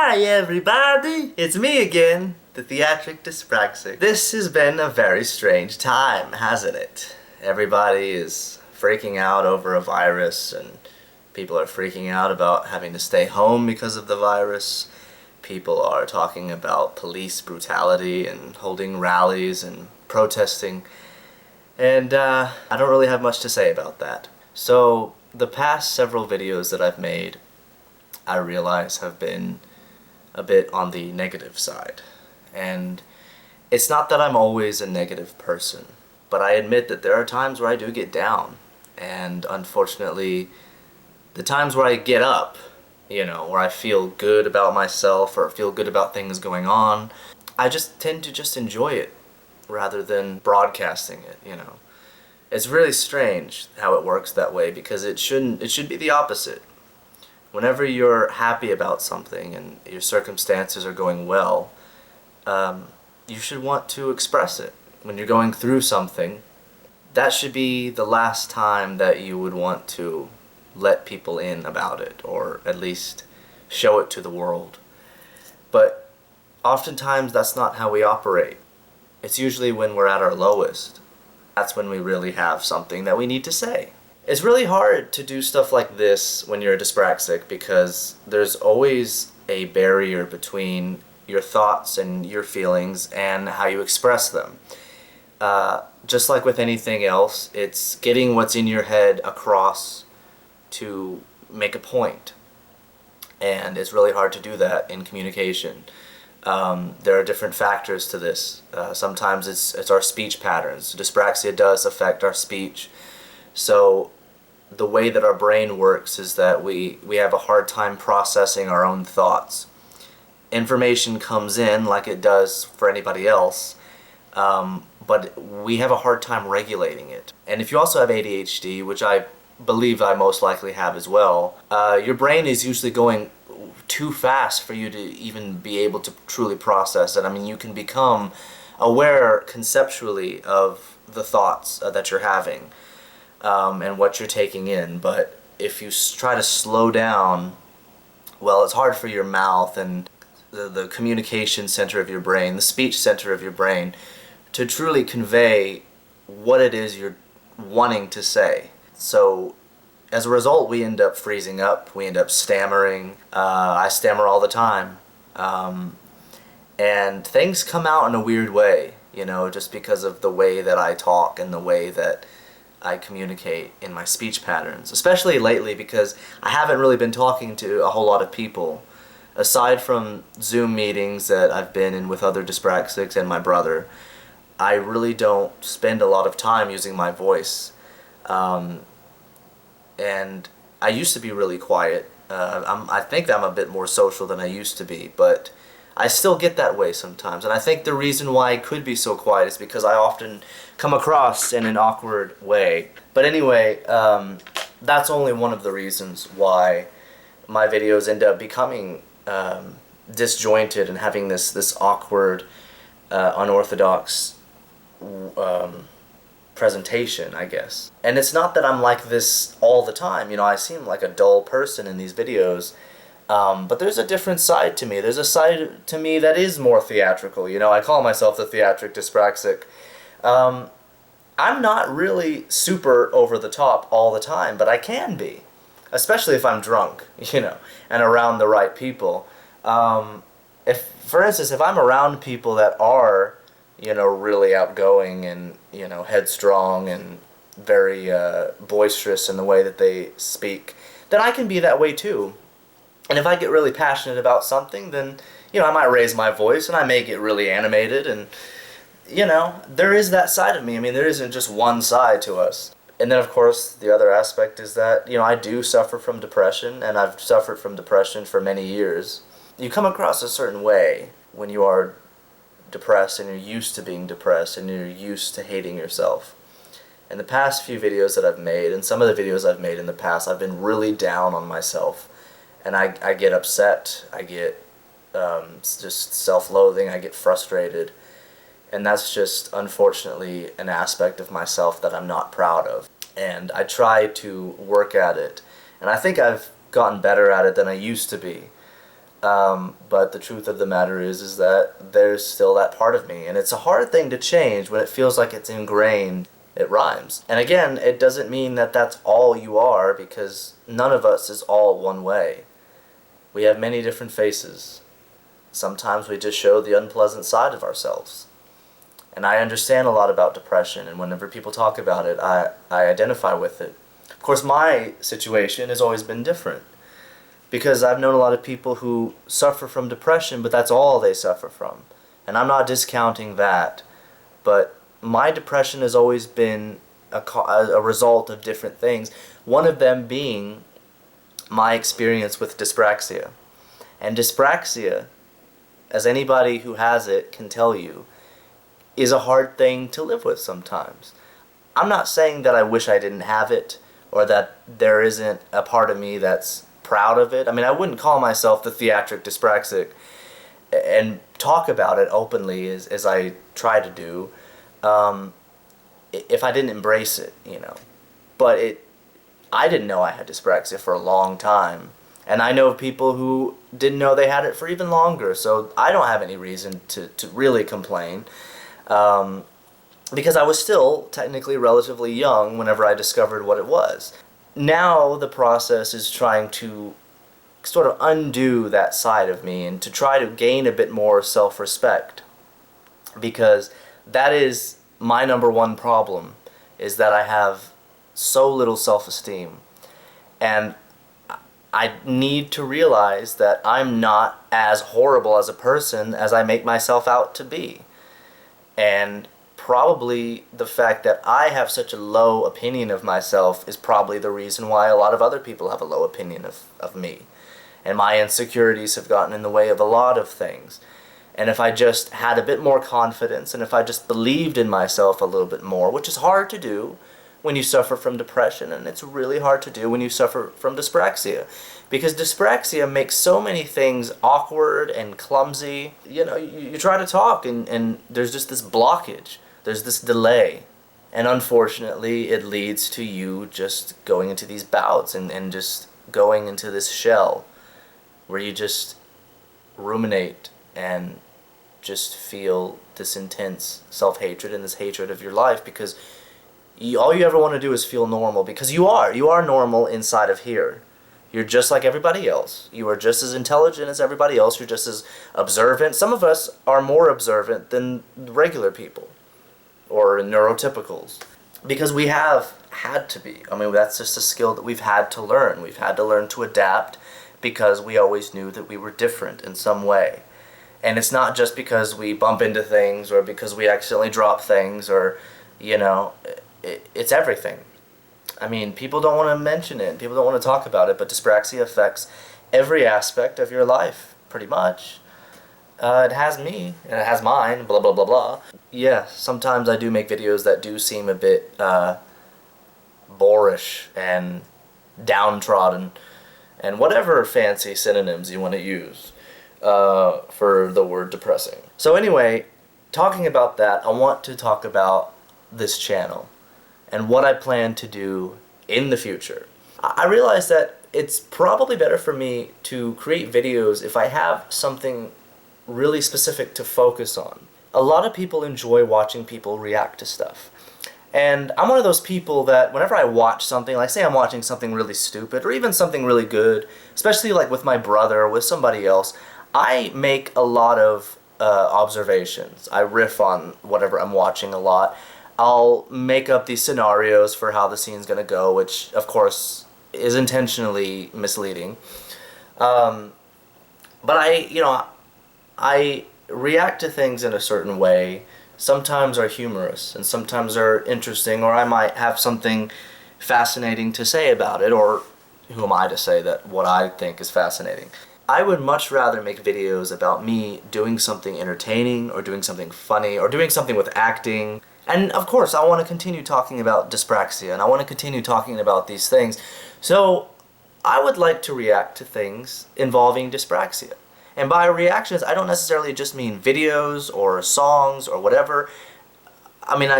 Hi everybody, it's me again, the theatric dyspraxic. This has been a very strange time, hasn't it? Everybody is freaking out over a virus, and people are freaking out about having to stay home because of the virus. People are talking about police brutality and holding rallies and protesting, and I don't really have much to say about that. So the past several videos that I've made, I realize have been a bit on the negative side. And it's not that I'm always a negative person, but I admit that there are times where I do get down. And unfortunately, the times where I get up, where I feel good about myself or feel good about things going on, I just tend to just enjoy it rather than broadcasting it. It's really strange how it works that way, because it should be the opposite. Whenever you're happy about something and your circumstances are going well, you should want to express it. When you're going through something, that should be the last time that you would want to let people in about it, or at least show it to the world. But oftentimes that's not how we operate. It's usually when we're at our lowest. That's when we really have something that we need to say. It's really hard to do stuff like this when you're a dyspraxic, because there's always a barrier between your thoughts and your feelings and how you express them. Just like with anything else, it's getting what's in your head across to make a point. And it's really hard to do that in communication. There are different factors to this. Sometimes it's our speech patterns. Dyspraxia does affect our speech. So the way that our brain works is that we have a hard time processing our own thoughts. Information comes in like it does for anybody else, but we have a hard time regulating it. And if you also have ADHD, which I believe I most likely have as well, your brain is usually going too fast for you to even be able to truly process it. I mean, you can become aware conceptually of the thoughts that you're having. And what you're taking in, but if you try to slow down, well, it's hard for your mouth and the communication center of your brain, the speech center of your brain, to truly convey what it is you're wanting to say. So as a result, we end up freezing up, we end up stammering. I stammer all the time, and things come out in a weird way, just because of the way that I talk and the way that I communicate in my speech patterns, especially lately, because I haven't really been talking to a whole lot of people. Aside from Zoom meetings that I've been in with other dyspraxics and my brother, I really don't spend a lot of time using my voice. And I used to be really quiet. I think I'm a bit more social than I used to be, but I still get that way sometimes. And I think the reason why I could be so quiet is because I often come across in an awkward way. But anyway, that's only one of the reasons why my videos end up becoming disjointed and having this awkward, unorthodox presentation, I guess. And it's not that I'm like this all the time. I seem like a dull person in these videos. But there's a different side to me. There's a side to me that is more theatrical. I call myself the theatric dyspraxic. I'm not really super over the top all the time, but I can be. Especially if I'm drunk, and around the right people. For instance, if I'm around people that are, really outgoing and, headstrong and very boisterous in the way that they speak, then I can be that way too. And if I get really passionate about something, then, I might raise my voice and I may get really animated, and, there is that side of me. I mean, there isn't just one side to us. And then, of course, the other aspect is that, I do suffer from depression, and I've suffered from depression for many years. You come across a certain way when you are depressed, and you're used to being depressed, and you're used to hating yourself. In the past few videos that I've made, and some of the videos I've made in the past, I've been really down on myself. And I get upset, I get just self-loathing, I get frustrated. And that's just, unfortunately, an aspect of myself that I'm not proud of. And I try to work at it. And I think I've gotten better at it than I used to be. But the truth of the matter is that there's still that part of me, and it's a hard thing to change when it feels like it's ingrained. It rhymes. And again, it doesn't mean that that's all you are, because none of us is all one way. We have many different faces. Sometimes we just show the unpleasant side of ourselves. And I understand a lot about depression, and whenever people talk about it, I identify with it. Of course, my situation has always been different, because I've known a lot of people who suffer from depression, but that's all they suffer from. And I'm not discounting that, but my depression has always been a result of different things, one of them being my experience with dyspraxia. And dyspraxia, as anybody who has it can tell you, is a hard thing to live with sometimes. I'm not saying that I wish I didn't have it, or that there isn't a part of me that's proud of it. I mean, I wouldn't call myself the theatric dyspraxic and talk about it openly as I try to do, if I didn't embrace it, you know. But I didn't know I had dyspraxia for a long time. And I know people who didn't know they had it for even longer, so I don't have any reason to really complain. Because I was still technically relatively young whenever I discovered what it was. Now the process is trying to sort of undo that side of me and to try to gain a bit more self-respect. Because that is my number one problem, is that I have so little self-esteem. And I need to realize that I'm not as horrible as a person as I make myself out to be. And probably the fact that I have such a low opinion of myself is probably the reason why a lot of other people have a low opinion of me. And my insecurities have gotten in the way of a lot of things. And if I just had a bit more confidence, and if I just believed in myself a little bit more, which is hard to do when you suffer from depression, and it's really hard to do when you suffer from dyspraxia. Because dyspraxia makes so many things awkward and clumsy. You know, you try to talk, and there's just this blockage. There's this delay. And unfortunately, it leads to you just going into these bouts and just going into this shell where you just ruminate and just feel this intense self-hatred and this hatred of your life, because all you ever want to do is feel normal, because you are normal inside of here. You're just like everybody else. You are just as intelligent as everybody else. You're just as observant. Some of us are more observant than regular people, or neurotypicals, because we have had to be. I mean, that's just a skill that we've had to learn. We've had to learn to adapt, because we always knew that we were different in some way. And it's not just because we bump into things, or because we accidentally drop things, or, you know, it's everything. I mean, people don't want to mention it, people don't want to talk about it, but dyspraxia affects every aspect of your life, pretty much. It has me, and it has mine, blah, blah, blah, blah. Yeah, sometimes I do make videos that do seem a bit, boorish and downtrodden, and whatever fancy synonyms you want to use for the word depressing. So anyway, talking about that, I want to talk about this channel and what I plan to do in the future. I realize that it's probably better for me to create videos if I have something really specific to focus on. A lot of people enjoy watching people react to stuff. And I'm one of those people that whenever I watch something, like say I'm watching something really stupid or even something really good, especially like with my brother or with somebody else, I make a lot of observations. I riff on whatever I'm watching a lot. I'll make up these scenarios for how the scene's gonna go, which of course is intentionally misleading. But I react to things in a certain way. Sometimes are humorous, and sometimes are interesting, or I might have something fascinating to say about it, or who am I to say that what I think is fascinating? I would much rather make videos about me doing something entertaining, or doing something funny, or doing something with acting. And of course, I want to continue talking about dyspraxia, and I want to continue talking about these things. So I would like to react to things involving dyspraxia. And by reactions, I don't necessarily just mean videos or songs or whatever. I mean,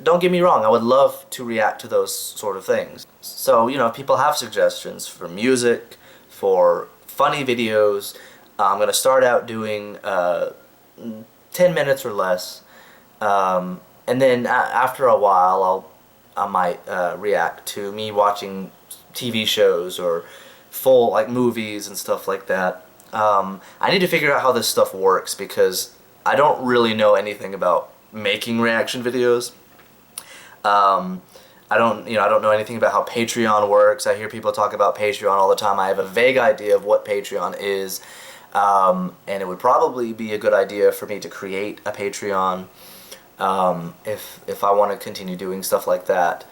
don't get me wrong, I would love to react to those sort of things. So, you know, if people have suggestions for music, for funny videos, I'm going to start out doing 10 minutes or less, and then after a while I might react to me watching TV shows or full like movies and stuff like that. I need to figure out how this stuff works because I don't really know anything about making reaction videos. I don't know anything about how Patreon works. I hear people talk about Patreon all the time. I have a vague idea of what Patreon is, and it would probably be a good idea for me to create a Patreon if I want to continue doing stuff like that.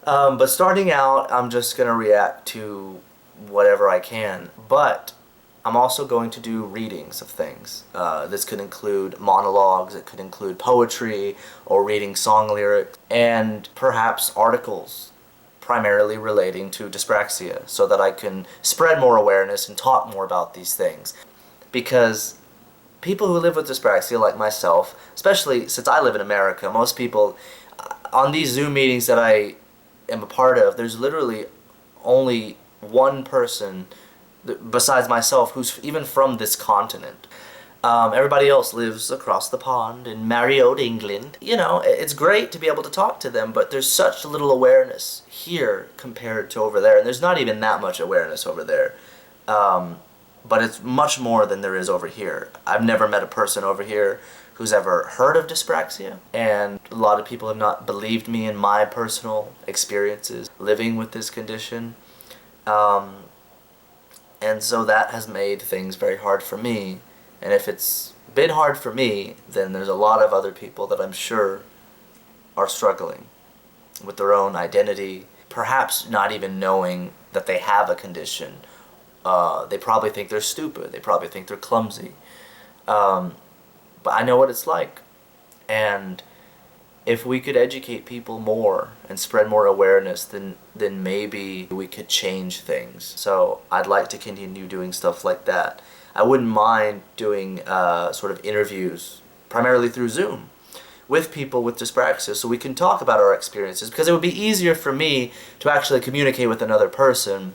But starting out, I'm just gonna react to whatever I can. But I'm also going to do readings of things. This could include monologues, it could include poetry, or reading song lyrics, and perhaps articles primarily relating to dyspraxia, so that I can spread more awareness and talk more about these things. Because people who live with dyspraxia, like myself, especially since I live in America, most people, on these Zoom meetings that I am a part of, there's literally only one person besides myself who's even from this continent. Everybody else lives across the pond in merry old England. You know, it's great to be able to talk to them, but there's such little awareness here compared to over there, and there's not even that much awareness over there. But it's much more than there is over here. I've never met a person over here who's ever heard of dyspraxia, and a lot of people have not believed me in my personal experiences living with this condition. And so that has made things very hard for me. And if it's been hard for me, then there's a lot of other people that I'm sure are struggling with their own identity, perhaps not even knowing that they have a condition. They probably think they're stupid. They probably think they're clumsy. But I know what it's like. And if we could educate people more and spread more awareness, then maybe we could change things. So I'd like to continue doing stuff like that. I wouldn't mind doing sort of interviews, primarily through Zoom, with people with dyspraxia, so we can talk about our experiences, because it would be easier for me to actually communicate with another person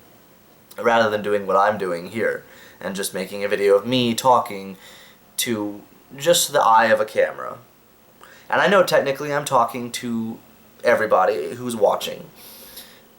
rather than doing what I'm doing here and just making a video of me talking to just the eye of a camera. And I know technically I'm talking to everybody who's watching,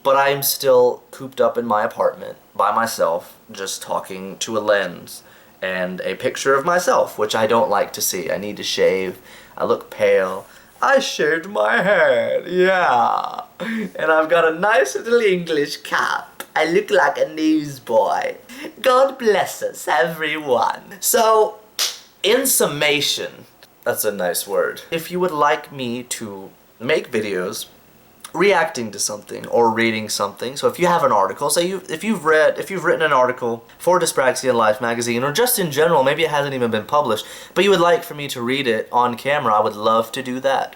but I'm still cooped up in my apartment by myself, just talking to a lens and a picture of myself, which I don't like to see. I need to shave. I look pale. I shaved my head, yeah. And I've got a nice little English cap. I look like a newsboy. God bless us, everyone. So, in summation, that's a nice word. If you would like me to make videos reacting to something or reading something, so if you have an article, say if you've written an article for Dyspraxia in Life magazine, or just in general, maybe it hasn't even been published, but you would like for me to read it on camera, I would love to do that.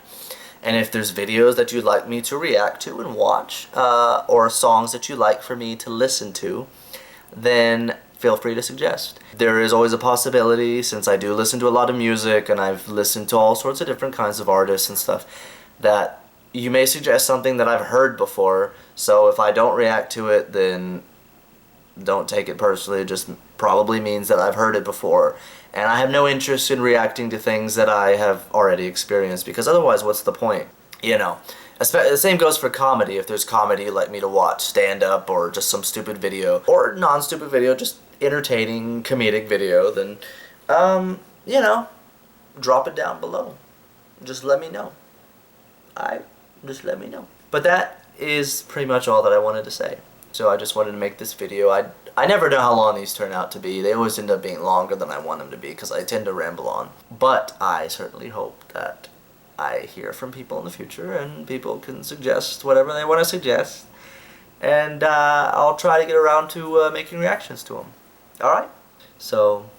And if there's videos that you'd like me to react to and watch, or songs that you'd like for me to listen to, then feel free to suggest. There is always a possibility, since I do listen to a lot of music and I've listened to all sorts of different kinds of artists and stuff, that you may suggest something that I've heard before. So if I don't react to it, then don't take it personally. It just probably means that I've heard it before. And I have no interest in reacting to things that I have already experienced, because otherwise what's the point? You know, the same goes for comedy. If there's comedy you'd like me to watch, stand-up, or just some stupid video, or non-stupid video, just entertaining comedic video, then you know, drop it down below. Just let me know. Just let me know. But that is pretty much all that I wanted to say. So I just wanted to make this video. I never know how long these turn out to be. They always end up being longer than I want them to be, because I tend to ramble on. But I certainly hope that I hear from people in the future, and people can suggest whatever they want to suggest. And I'll try to get around to making reactions to them. Alright? So,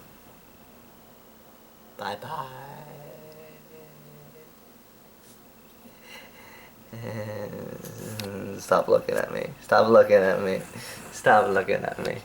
bye-bye. Stop looking at me. Stop looking at me. Stop looking at me.